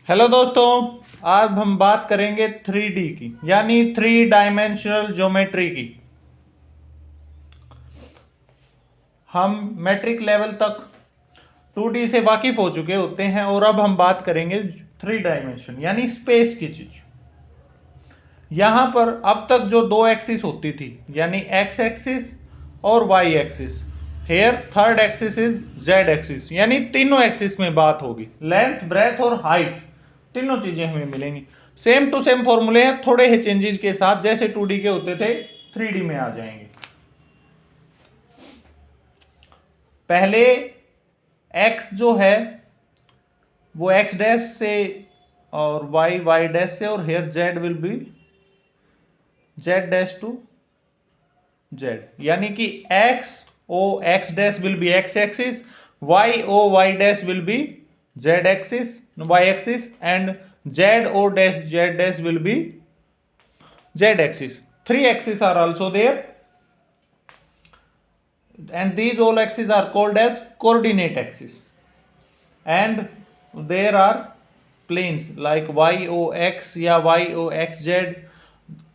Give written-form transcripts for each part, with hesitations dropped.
Hello दोस्तों, आज हम बात करेंगे 3D की यानी 3 डायमेंशनल ज्योमेट्री की। हम मैट्रिक लेवल तक 2D से वाकिफ हो चुके होते हैं और अब हम बात करेंगे 3 डायमेंशन यानी स्पेस की चीज। यहां पर अब तक जो दो एक्सिस होती थी यानी एक्स एक्सिस और Y axis, here third axis is Z axis, यानी तीनों एक्सिस में बात होगी। लेंथ, ब्रेथ और हाइट तीनों चीजें हमें मिलेंगी। सेम टू सेम फॉर्मूले हैं, थोड़े ही चेंजेस के साथ। जैसे 2D के होते थे 3D में आ जाएंगे। पहले x जो है वो x डैश से और y y डैश से, और here z will be z dash to z, यानी कि x o x dash will be x axis, y o y dash will be z axis y axis, and z o dash z dash will be z axis. 3 axes are also there, and these all axes are called as coordinate axis. And there are planes like y o x या y o x z,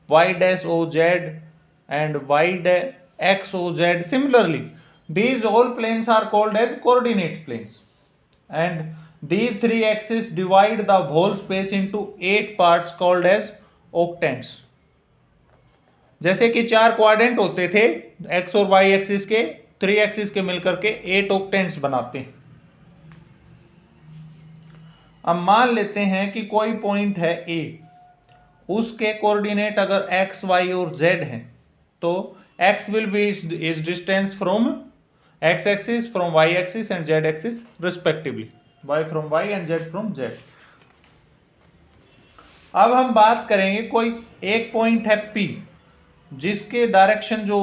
y dash o z, and y dash x o z. Similarly, these all planes are called as coordinate planes, and these 3 axes divide the whole space into 8 parts called as octants. जैसे कि 4 quadrant होते थे x और y axis के, 3 axis के मिलकर के 8 octants बनाते हैं। अब मान लेते हैं कि कोई पॉइंट है A, उसके कोऑर्डिनेट अगर x, y और z हैं, तो x will be is distance from x axis, from y axis and z axis respectively, y from y and z from z। अब हम बात करेंगे कोई एक पॉइंट है P, जिसके डायरेक्शन जो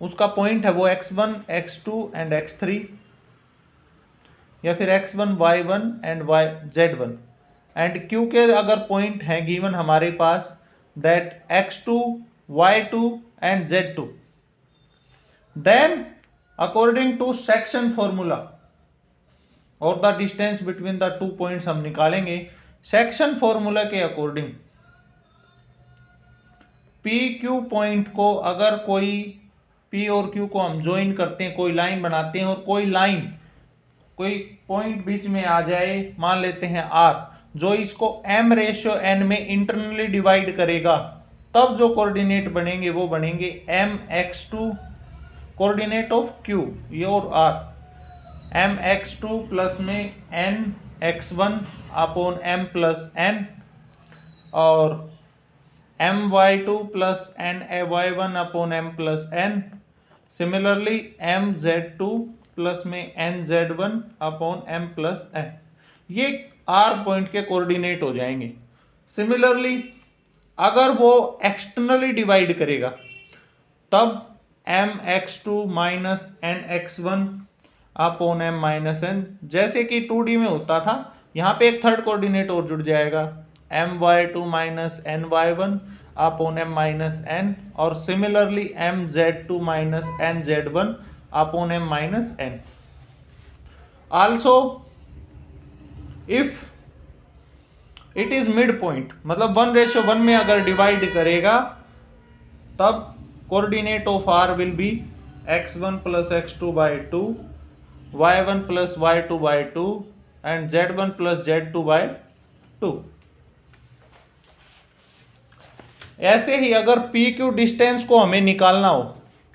उसका पॉइंट है वो x1, x2 एंड x3, या फिर x1, y1 and z1, and Q के अगर पॉइंट है गिवन हमारे पास that x2, y2 and z2, then according to section formula और the distance between the 2 points हम निकालेंगे। सेक्शन फॉर्मूला के अकॉर्डिंग पी क्यू पॉइंट को अगर कोई P और Q को हम ज्वाइन करते हैं, कोई लाइन बनाते हैं, और कोई पॉइंट बीच में आ जाए, मान लेते हैं R, जो इसको m/n में इंटरनली डिवाइड करेगा, तब जो कोऑर्डिनेट बनेंगे वो बनेंगे mx2 कोऑर्डिनेट ऑफ Q ये और R, mx2 प्लस में nx1 upon m plus n, और my2 plus ny1 upon m plus n। Similarly mz2 plus में nz1 upon m plus n, ये R पॉइंट के कोऑर्डिनेट हो जाएंगे। सिमिलरली अगर वो एक्सटर्नली डिवाइड करेगा, तब mx2 minus nx1 upon m minus n, जैसे कि 2D में होता था, यहाँ पे एक थर्ड कोऑर्डिनेट और जुड़ जाएगा, my2 minus ny1 upon m minus n, और similarly mz2 minus nz1 upon m minus n। Also if it is mid point, मतलब 1:1 में अगर डिवाइड करेगा, तब coordinate of R will be x1 plus x2 by 2, y1 plus y2 by 2 and z1 plus z2 by 2। ऐसे ही अगर P Q distance को हमें निकालना हो,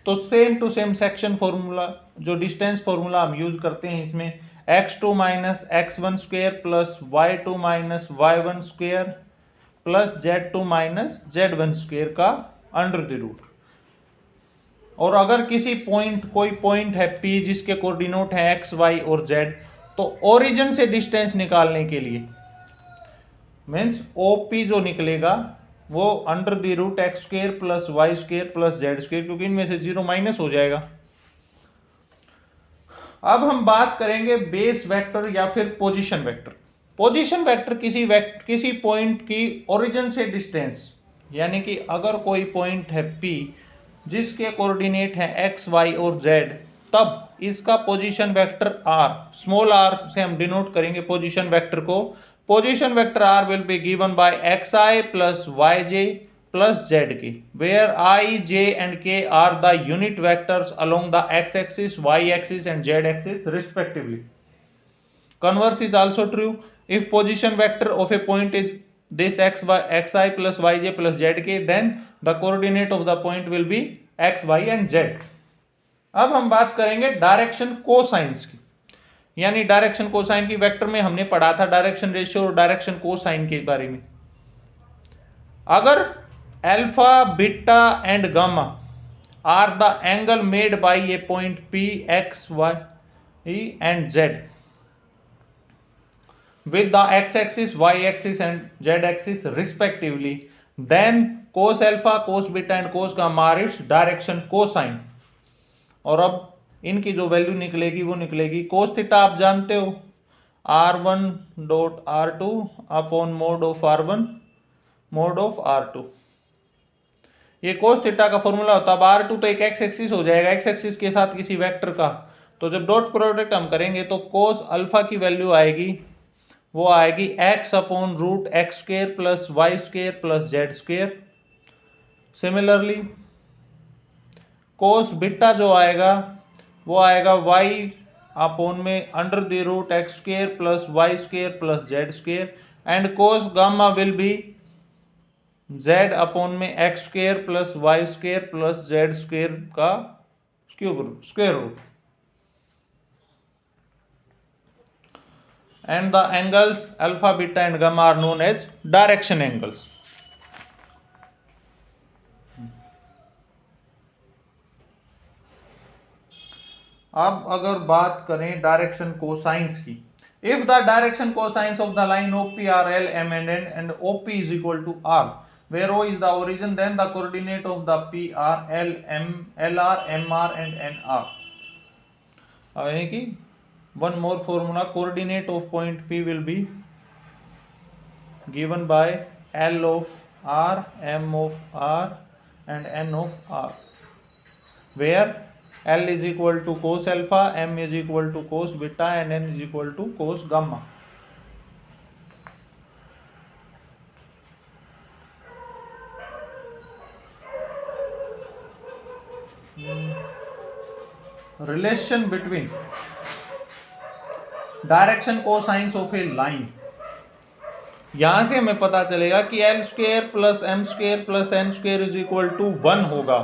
तो same to same section formula, जो डिस्टेंस फॉर्मूला हम यूज करते हैं, इसमें x2 minus x1 square plus y2 minus y1 square plus z2 minus z1 square का अंडर द रूट। और अगर कोई पॉइंट है P जिसके कोऑर्डिनेट है x, y और z, तो ओरिजिन से डिस्टेंस निकालने के लिए मीन्स OP जो निकलेगा वो under the root x square plus y square plus z square, क्योंकि इनमें से 0 माइनस हो जाएगा। अब हम बात करेंगे बेस वेक्टर या फिर पोजीशन वेक्टर। पोजीशन वेक्टर किसी पॉइंट की ओरिजिन से डिस्टेंस, यानी कि अगर कोई पॉइंट है P जिसके कोऑर्डिनेट है x, y और z, तब इसका position vector r, small r से हम डिनोट करेंगे पोजीशन वेक्टर को। Position vector r will be given bye xi plus yj plus zk, where I, j and k are the unit vectors along the x-axis, y-axis and z-axis respectively. Converse is also true. If position vector of a point is this xi plus yj plus zk, then the coordinate of the point will be x, y and z. अब हम बात करेंगे direction cosines की, यानी direction cosine की। Vector में हमने पढ़ा था डायरेक्शन रेशियो और डायरेक्शन कोसाइन के बारे में। अगर alpha, beta and gamma are the angle made by a point P, X, Y and Z with the x-axis, y-axis and z-axis respectively, then cos alpha, cos beta and cos gamma are its direction cosine. और अब इनकी जो value निकलेगी वो निकलेगी cos theta, आप जानते हो r1 dot r2 upon mode of r1 mode of r2। ये cos थीटा का फॉर्मूला होता है। अब r2 तो एक x एक्सिस हो जाएगा, x एक्सिस के साथ किसी वेक्टर का, तो जब डॉट प्रोडक्ट हम करेंगे तो cos अल्फा की वैल्यू आएगी, वो आएगी x upon root x square plus y square plus z square. Similarly cos beta जो आएगा वो आएगा y अपॉन में under the root x square plus y square plus z square, and cos gamma will be z upon में x square plus y square plus z square का square root, and the angles alpha, beta and gamma are known as direction angles. अब अगर बात करें direction cosines की, if the direction cosines of the line OP are L, M and N and OP is equal to R, where O is the origin, then the coordinate of the P are L, M, LR, MR and NR. अब यानी कि one more formula, coordinate of point P will be given by L of R, M of R and N of R, where L is equal to cos alpha, M is equal to cos beta and N is equal to cos gamma. Relation between direction cosines of a line, यहां से हमें पता चलेगा कि L square plus M square plus N square is equal to 1 होगा।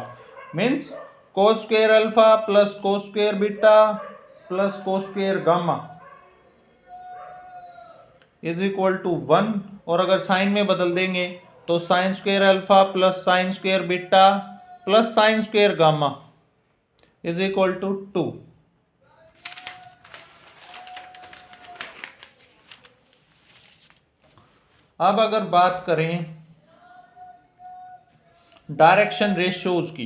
Means cos square alpha plus cos square beta plus cos square gamma is equal to 1, और अगर sine में बदल देंगे तो sine square alpha plus sine square beta plus sine square gamma is equal to 2। अब अगर बात करें डायरेक्शन रेशियोज की,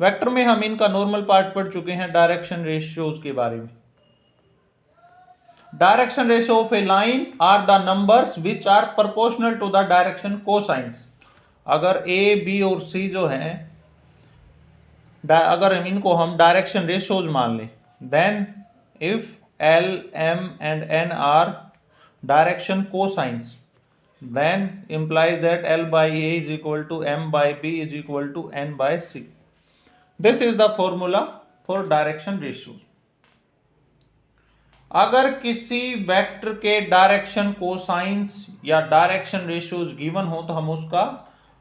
वेक्टर में हम इनका नॉर्मल पार्ट पढ़ चुके हैं डायरेक्शन रेशियोज के बारे में। Direction ratio of a line are the numbers which are proportional to the direction cosines. अगर ए, बी और सी जो हैं, अगर इनको हम डायरेक्शन रेशियोज मान लें, then if L, M and N are direction cosines, then implies that L by A is equal to M by B is equal to N by C. This is the formula for direction ratios. अगर किसी vector के direction cosines या direction ratios given हो तो हम उसका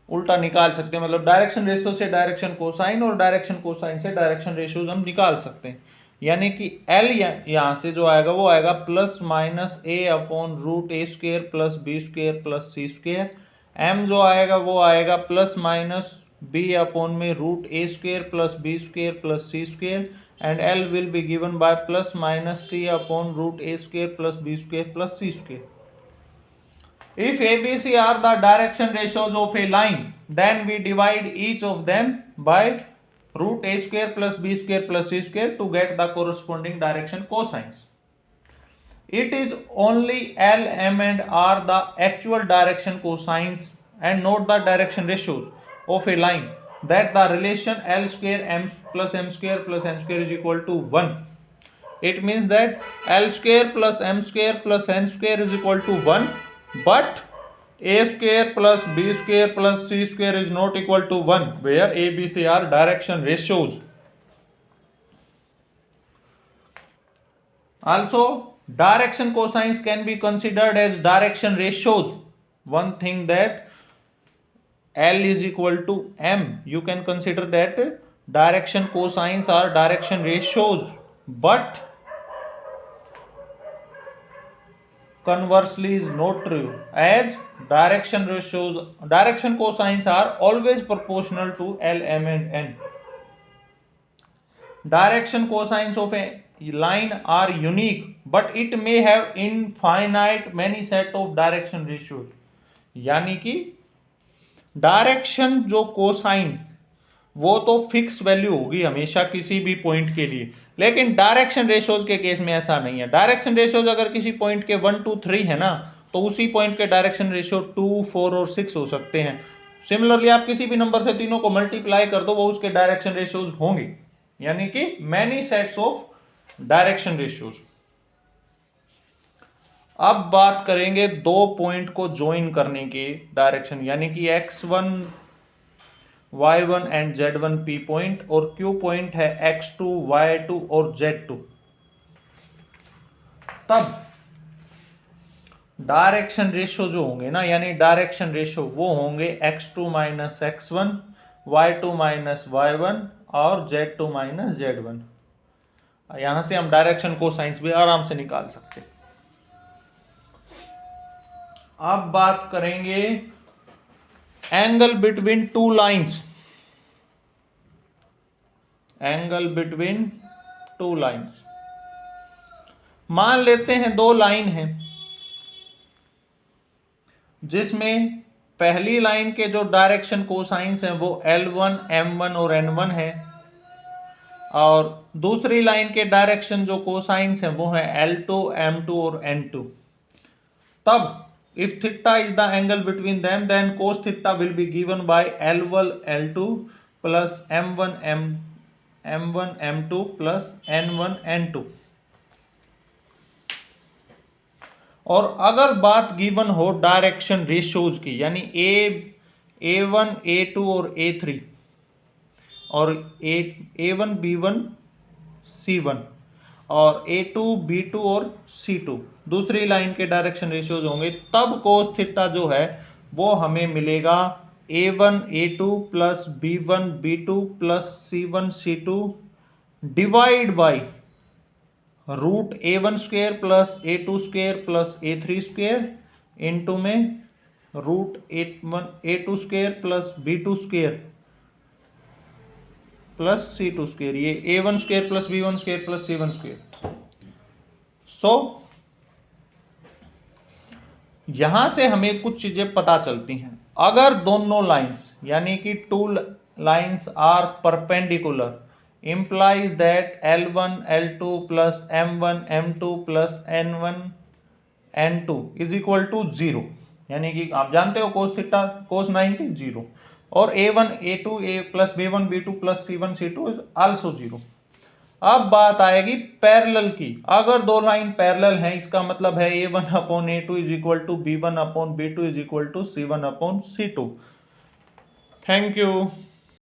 उल्टा निकाल सकते हैं, मतलब डायरेक्शन रेशियो से डायरेक्शन कोसाइन और डायरेक्शन कोसाइन से डायरेक्शन रेशियोज हम निकाल सकते हैं। यानी कि L यहाँ से जो आएगा वो आएगा plus minus a upon root a square plus b square plus c square. M जो आएगा वो आएगा प्लस माइनस बी अपॉन में root a square plus b square plus c square, and L will be given by plus minus c upon root a square plus b square plus c square. If ABC are the direction ratios of a line, then we divide each of them by root a square plus b square plus c square to get the corresponding direction cosines. It is only L, M and R the actual direction cosines and not the direction ratios of a line, that the relation L square M plus M square plus N square is equal to 1 It means that L square plus M square plus N square is equal to 1, but A square plus B square plus C square is not equal to 1, where A, B, C are direction ratios. Also, direction cosines can be considered as direction ratios. One thing that L is equal to M, you can consider that direction cosines are direction ratios, but conversely is not true, as direction cosines are always proportional to L, M and N. Direction cosines of a line are unique, but it may have infinite many set of direction ratios. यानी कि direction जो cosine वो तो fix value होगी हमेशा किसी भी point के लिए, लेकिन डायरेक्शन रेशियोज के केस में ऐसा नहीं है। डायरेक्शन रेशियोज अगर किसी पॉइंट के 1, 2, 3 है ना, तो उसी पॉइंट के डायरेक्शन रेशियो 2, 4 और 6 हो सकते हैं। सिमिलरली आप किसी भी नंबर से तीनों को मल्टीप्लाई कर दो, वो उसके डायरेक्शन रेशियोज होंगे, यानी कि many sets of direction ratios. अब बात करेंगे दो पॉइंट को ज्वाइन करने की डायरेक्शन, यानी कि x1 y1 and z1 p point और q पॉइंट है x2 y2 और z2। तब डायरेक्शन रेशियो जो होंगे ना, यानी डायरेक्शन रेशियो वो होंगे x2 minus x1, y2 minus y1 और z2 माइनस z1। यहां से हम डायरेक्शन कोसाइंस भी आराम से निकाल सकते। अब बात करेंगे angle between two lines. Angle between two lines, मान लेते हैं दो लाइन हैं जिसमें पहली लाइन के जो डायरेक्शन कोसाइंस हैं वो L1, M1 और N1 है, और दूसरी लाइन के डायरेक्शन जो कोसाइंस हैं वो है L2, M2 और N2। तब if theta is the angle between them, then cos theta will be given by L1 L2 plus M1 M2 plus N1 N2। और अगर बात गिवन हो डायरेक्शन रेशियोज की, यानी A1, A2 और A3 और A1, B1, C1 और A2, B2 और C2 दूसरी लाइन के डायरेक्शन रेशियोज होंगे, तब कोस थीटा जो है वो हमें मिलेगा A1, A2 plus B1, B2 plus C1, C2 divide by root A1 square plus A2 square plus A3 square into में root A2 square plus B2 square plus C2 square, ये A1 square plus B1 square plus C1 square. So यहां से हमें कुछ चीजें पता चलती हैं। अगर दोनों लाइंस यानी कि two lines are perpendicular, implies that L1 L2 plus M1 M2 plus N1 N2 is equal to 0, यानी कि आप जानते हो cos थीटा cos 90 0, और A1 A2 A plus B1 B2 plus C1 C2 is also 0। अब बात आएगी parallel की। अगर दो लाइन पैरेलल हैं, इसका मतलब है A1 upon A2 is equal to B1 upon B2 is equal to C1 upon C2। Thank you.